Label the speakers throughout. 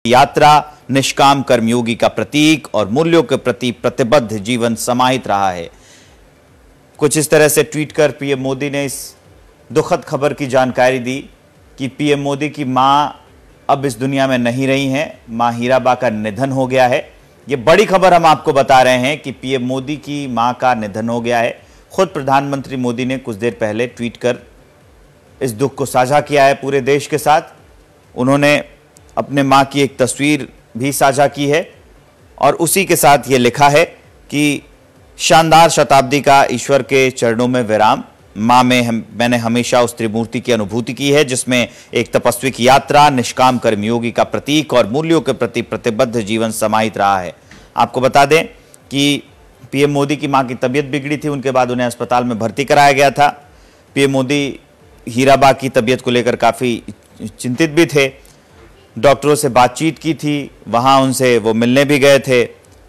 Speaker 1: यात्रा निष्काम कर्मयोगी का प्रतीक और मूल्यों के प्रति प्रतिबद्ध जीवन समाहित रहा है। कुछ इस तरह से ट्वीट कर पीएम मोदी ने इस दुखद खबर की जानकारी दी कि पीएम मोदी की मां अब इस दुनिया में नहीं रही हैं। मां हीराबा का निधन हो गया है। ये बड़ी खबर हम आपको बता रहे हैं कि पीएम मोदी की मां का निधन हो गया है। खुद प्रधानमंत्री मोदी ने कुछ देर पहले ट्वीट कर इस दुख को साझा किया है पूरे देश के साथ। उन्होंने अपने मां की एक तस्वीर भी साझा की है और उसी के साथ ये लिखा है कि शानदार शताब्दी का ईश्वर के चरणों में विराम। मां में मैंने हमेशा उस त्रिमूर्ति की अनुभूति की है जिसमें एक तपस्वी की यात्रा, निष्काम कर्मयोगी का प्रतीक और मूल्यों के प्रति प्रतिबद्ध जीवन समाहित रहा है। आपको बता दें कि पीएम मोदी की मां की तबीयत बिगड़ी थी, उनके बाद उन्हें अस्पताल में भर्ती कराया गया था। पीएम मोदी हीराबा की तबीयत को लेकर काफ़ी चिंतित भी थे। डॉक्टरों से बातचीत की थी, वहाँ उनसे वो मिलने भी गए थे,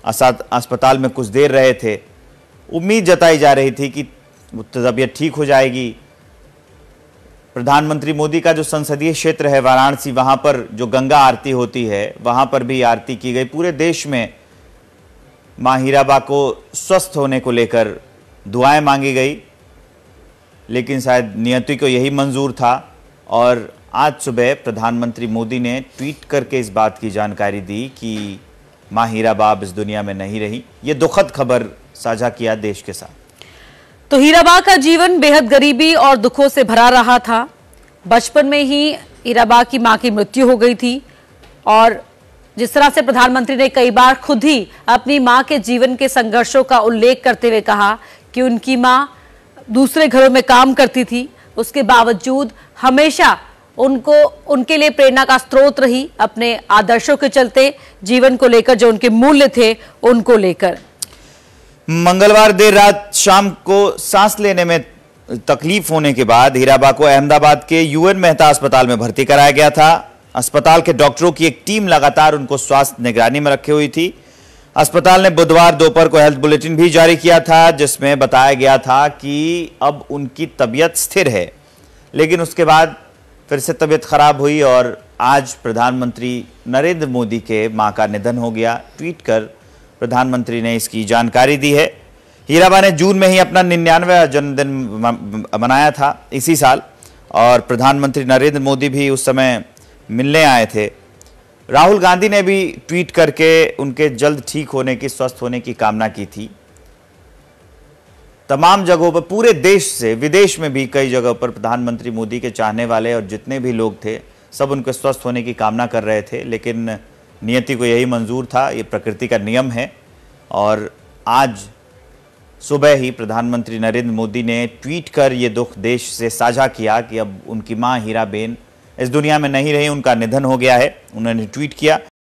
Speaker 1: अस्पताल में कुछ देर रहे थे। उम्मीद जताई जा रही थी कि तबीयत ठीक हो जाएगी। प्रधानमंत्री मोदी का जो संसदीय क्षेत्र है वाराणसी, वहाँ पर जो गंगा आरती होती है वहाँ पर भी आरती की गई। पूरे देश में माँ हीराबा को स्वस्थ होने को लेकर दुआएं मांगी गई, लेकिन शायद नियति को यही मंजूर था और आज सुबह प्रधानमंत्री मोदी ने ट्वीट करके इस बात की जानकारी दी कि मां हीराबा अब इस दुनिया में नहीं रही। ये दुखद खबर साझा किया देश के साथ।
Speaker 2: तो हीराबा का जीवन बेहद गरीबी और दुखों से भरा रहा था। बचपन में ही हीराबा की मां की मृत्यु हो गई थी और जिस तरह से प्रधानमंत्री ने कई बार खुद ही अपनी मां के जीवन के संघर्षों का उल्लेख करते हुए कहा कि उनकी मां दूसरे घरों में काम करती थी, उसके बावजूद हमेशा उनके लिए प्रेरणा का स्रोत रही, अपने आदर्शों के चलते, जीवन को लेकर जो उनके मूल्य थे उनको लेकर।
Speaker 1: मंगलवार देर रात शाम को सांस लेने में तकलीफ होने के बाद हीराबा को अहमदाबाद के यूएन मेहता अस्पताल में भर्ती कराया गया था। अस्पताल के डॉक्टरों की एक टीम लगातार उनको स्वास्थ्य निगरानी में रखी हुई थी। अस्पताल ने बुधवार दोपहर को हेल्थ बुलेटिन भी जारी किया था जिसमें बताया गया था कि अब उनकी तबीयत स्थिर है, लेकिन उसके बाद फिर से तबीयत खराब हुई और आज प्रधानमंत्री नरेंद्र मोदी के मां का निधन हो गया। ट्वीट कर प्रधानमंत्री ने इसकी जानकारी दी है। हीराबा ने जून में ही अपना 99वां जन्मदिन मनाया था इसी साल और प्रधानमंत्री नरेंद्र मोदी भी उस समय मिलने आए थे। राहुल गांधी ने भी ट्वीट करके उनके जल्द ठीक होने की, स्वस्थ होने की कामना की थी। तमाम जगहों पर, पूरे देश से विदेश में भी कई जगहों पर प्रधानमंत्री मोदी के चाहने वाले और जितने भी लोग थे सब उनके स्वस्थ होने की कामना कर रहे थे, लेकिन नियति को यही मंजूर था। ये प्रकृति का नियम है और आज सुबह ही प्रधानमंत्री नरेंद्र मोदी ने ट्वीट कर ये दुख देश से साझा किया कि अब उनकी मां हीराबेन इस दुनिया में नहीं रही, उनका निधन हो गया है। उन्होंने ट्वीट किया